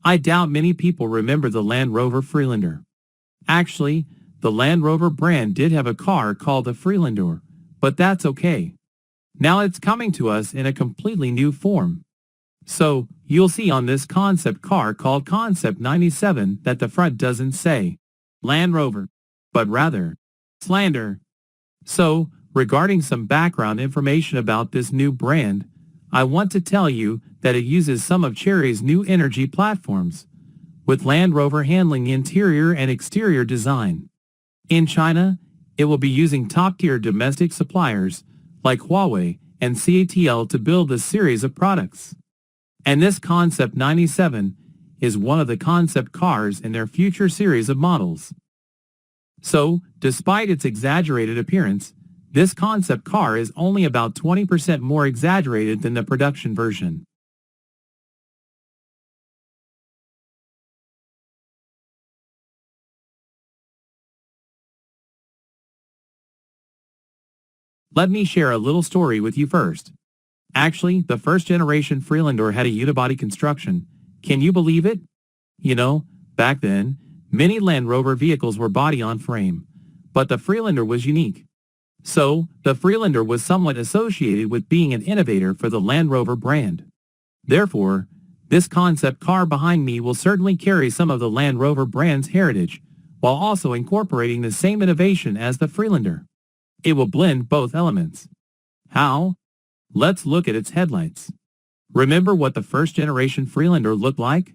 I doubt many people remember the Land Rover Freelander. Actually, the Land Rover brand did have a car called the Freelander, but that's okay. Now it's coming to us in a completely new form. So, you'll see on this concept car called Concept 97 that the front doesn't say Land Rover, but rather Slander. So, regarding some background information about this new brand, I want to tell you that it uses some of Chery's new energy platforms, with Land Rover handling the interior and exterior design. In China, it will be using top-tier domestic suppliers like Huawei and CATL to build this series of products. And this Concept 97 is one of the concept cars in their future series of models. So, despite its exaggerated appearance, this concept car is only about 20% more exaggerated than the production version. Let me share a little story with you first. Actually, the first generation Freelander had a unibody construction. Can you believe it? You know, back then, many Land Rover vehicles were body-on-frame, but the Freelander was unique. So, the Freelander was somewhat associated with being an innovator for the Land Rover brand. Therefore, this concept car behind me will certainly carry some of the Land Rover brand's heritage, while also incorporating the same innovation as the Freelander. It will blend both elements. How? Let's look at its headlights. Remember what the first generation Freelander looked like?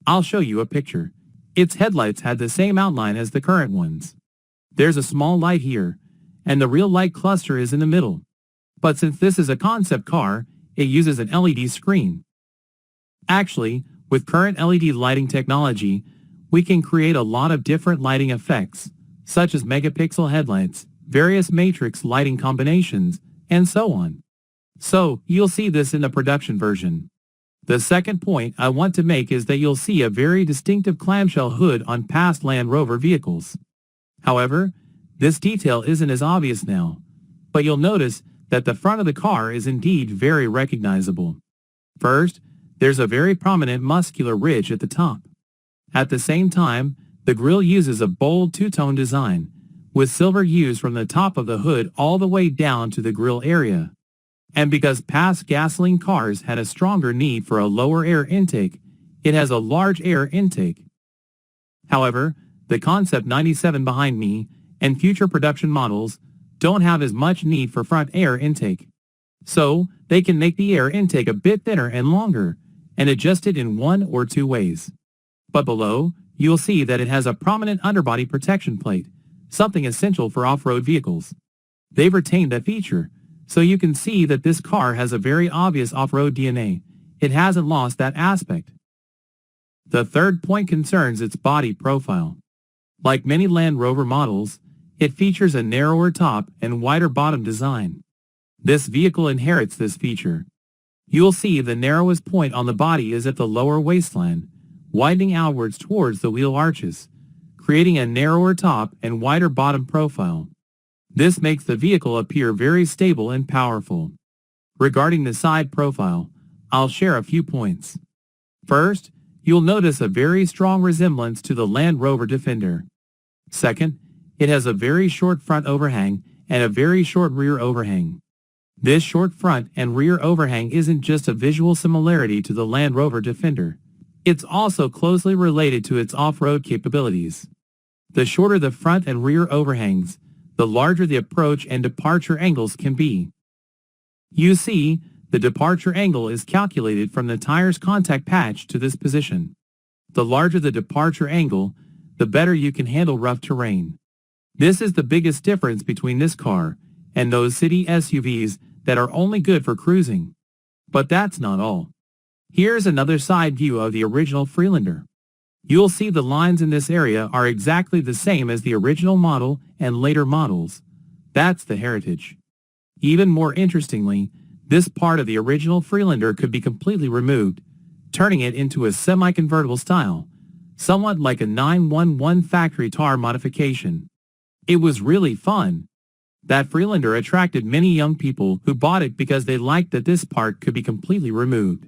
I'll show you a picture. Its headlights had the same outline as the current ones. There's a small light here, and the real light cluster is in the middle. But since this is a concept car, it uses an LED screen. Actually, with current LED lighting technology, we can create a lot of different lighting effects, such as megapixel headlights, various matrix lighting combinations, and so on. So, you'll see this in the production version. The second point I want to make is that you'll see a very distinctive clamshell hood on past Land Rover vehicles. However, this detail isn't as obvious now, but you'll notice that the front of the car is indeed very recognizable. First, there's a very prominent muscular ridge at the top. At the same time, the grille uses a bold two-tone design, with silver used from the top of the hood all the way down to the grille area. And because past gasoline cars had a stronger need for a lower air intake, it has a large air intake. However, the Concept 97 behind me and future production models don't have as much need for front air intake. So, they can make the air intake a bit thinner and longer, and adjust it in one or two ways. But below, you'll see that it has a prominent underbody protection plate, something essential for off-road vehicles. They've retained that feature, so you can see that this car has a very obvious off-road DNA. It hasn't lost that aspect. The third point concerns its body profile. Like many Land Rover models, it features a narrower top and wider bottom design. This vehicle inherits this feature. You'll see the narrowest point on the body is at the lower waistline, widening outwards towards the wheel arches, creating a narrower top and wider bottom profile. This makes the vehicle appear very stable and powerful. Regarding the side profile, I'll share a few points. First, you'll notice a very strong resemblance to the Land Rover Defender. Second, it has a very short front overhang and a very short rear overhang. This short front and rear overhang isn't just a visual similarity to the Land Rover Defender. It's also closely related to its off-road capabilities. The shorter the front and rear overhangs, the larger the approach and departure angles can be. You see, the departure angle is calculated from the tire's contact patch to this position. The larger the departure angle, the better you can handle rough terrain. This is the biggest difference between this car and those city SUVs that are only good for cruising. But that's not all. Here's another side view of the original Freelander. You'll see the lines in this area are exactly the same as the original model and later models. That's the heritage. Even more interestingly, this part of the original Freelander could be completely removed, turning it into a semi-convertible style, somewhat like a 911 factory tar modification. It was really fun. That Freelander attracted many young people who bought it because they liked that this part could be completely removed.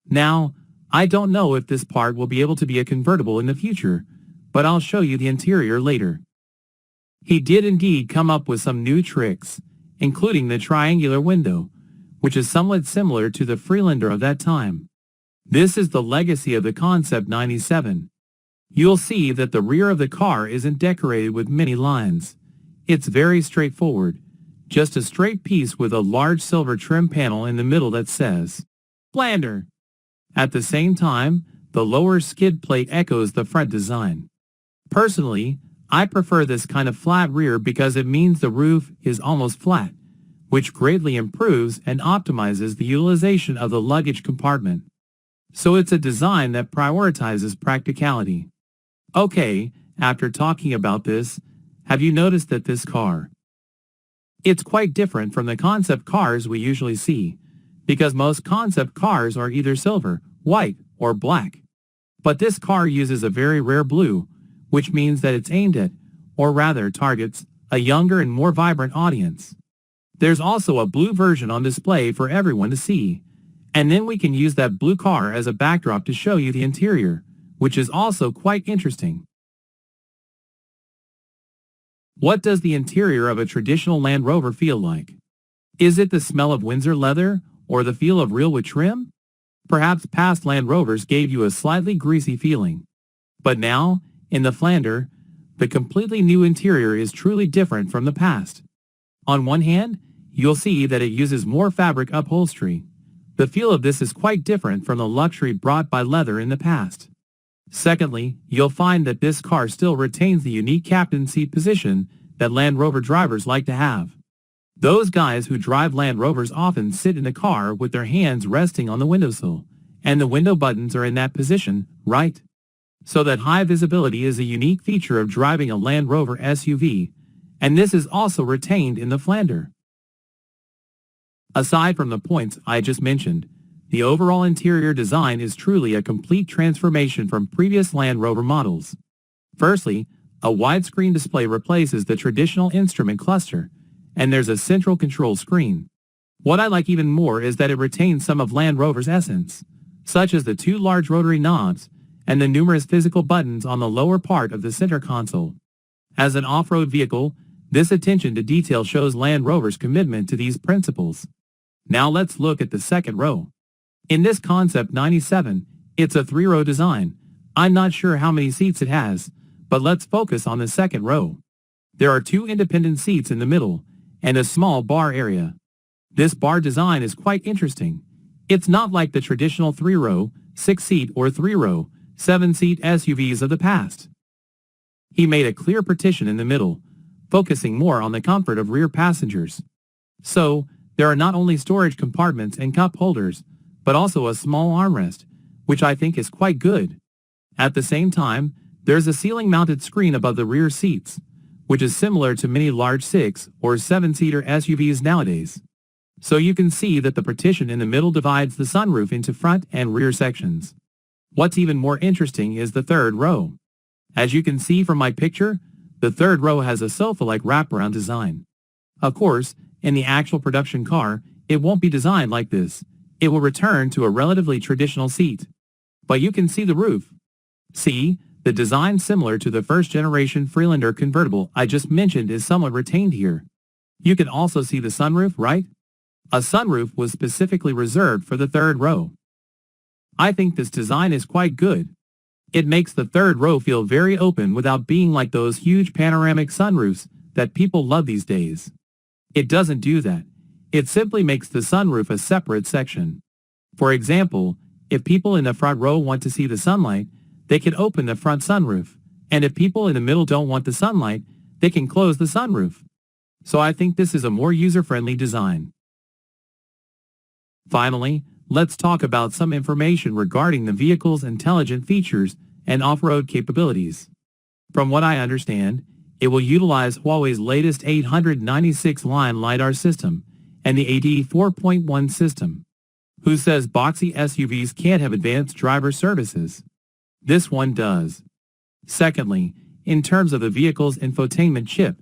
Now, I don't know if this part will be able to be a convertible in the future, but I'll show you the interior later. He did indeed come up with some new tricks, including the triangular window, which is somewhat similar to the Freelander of that time. This is the legacy of the Concept 97. You'll see that the rear of the car isn't decorated with many lines. It's very straightforward, just a straight piece with a large silver trim panel in the middle that says, Freelander. At the same time, the lower skid plate echoes the front design. Personally, I prefer this kind of flat rear because it means the roof is almost flat, which greatly improves and optimizes the utilization of the luggage compartment. So it's a design that prioritizes practicality. Okay, after talking about this, have you noticed that this car? It's quite different from the concept cars we usually see, because most concept cars are either silver, white, or black. But this car uses a very rare blue, which means that it's aimed at, or rather targets, a younger and more vibrant audience. There's also a blue version on display for everyone to see, and then we can use that blue car as a backdrop to show you the interior, which is also quite interesting. What does the interior of a traditional Land Rover feel like? Is it the smell of Windsor leather, or the feel of real wood trim? Perhaps past Land Rovers gave you a slightly greasy feeling. But now, in the Freelander, the completely new interior is truly different from the past. On one hand, you'll see that it uses more fabric upholstery. The feel of this is quite different from the luxury brought by leather in the past. Secondly, you'll find that this car still retains the unique captain seat position that Land Rover drivers like to have. Those guys who drive Land Rovers often sit in the car with their hands resting on the windowsill, and the window buttons are in that position, right? So that high visibility is a unique feature of driving a Land Rover SUV, and this is also retained in the Freelander. Aside from the points I just mentioned, the overall interior design is truly a complete transformation from previous Land Rover models. Firstly, a widescreen display replaces the traditional instrument cluster, and there's a central control screen. What I like even more is that it retains some of Land Rover's essence, such as the two large rotary knobs and the numerous physical buttons on the lower part of the center console. As an off-road vehicle, this attention to detail shows Land Rover's commitment to these principles. Now let's look at the second row. In this Concept 97, it's a 3-row design. I'm not sure how many seats it has, but let's focus on the second row. There are 2 independent seats in the middle, and a small bar area. This bar design is quite interesting. It's not like the traditional 3-row, 6-seat or 3-row, 7-seat SUVs of the past. He made a clear partition in the middle, focusing more on the comfort of rear passengers. So, there are not only storage compartments and cup holders, but also a small armrest, which I think is quite good. At the same time, there's a ceiling-mounted screen above the rear seats, which is similar to many large 6- or 7-seater SUVs nowadays. So you can see that the partition in the middle divides the sunroof into front and rear sections. What's even more interesting is the third row. As you can see from my picture, the third row has a sofa-like wraparound design. Of course, in the actual production car, it won't be designed like this. It will return to a relatively traditional seat. But you can see the roof. See, the design similar to the first-generation Freelander convertible I just mentioned is somewhat retained here. You can also see the sunroof, right? A sunroof was specifically reserved for the third row. I think this design is quite good. It makes the third row feel very open without being like those huge panoramic sunroofs that people love these days. It doesn't do that. It simply makes the sunroof a separate section. For example, if people in the front row want to see the sunlight, they can open the front sunroof, and if people in the middle don't want the sunlight, they can close the sunroof. So I think this is a more user-friendly design. Finally, let's talk about some information regarding the vehicle's intelligent features and off-road capabilities. From what I understand, it will utilize Huawei's latest 896-line LiDAR system and the AD 4.1 system. Who says boxy SUVs can't have advanced driver services? This one does. Secondly, in terms of the vehicle's infotainment chip,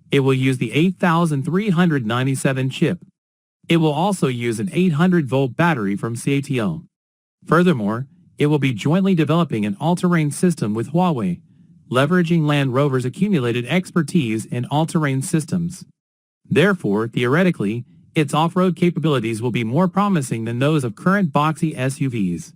it will use the 8397 chip. It will also use an 800-volt battery from CATL. Furthermore, It will be jointly developing an all-terrain system with Huawei, leveraging Land Rover's accumulated expertise in all-terrain systems. Therefore, theoretically, its off-road capabilities will be more promising than those of current boxy SUVs.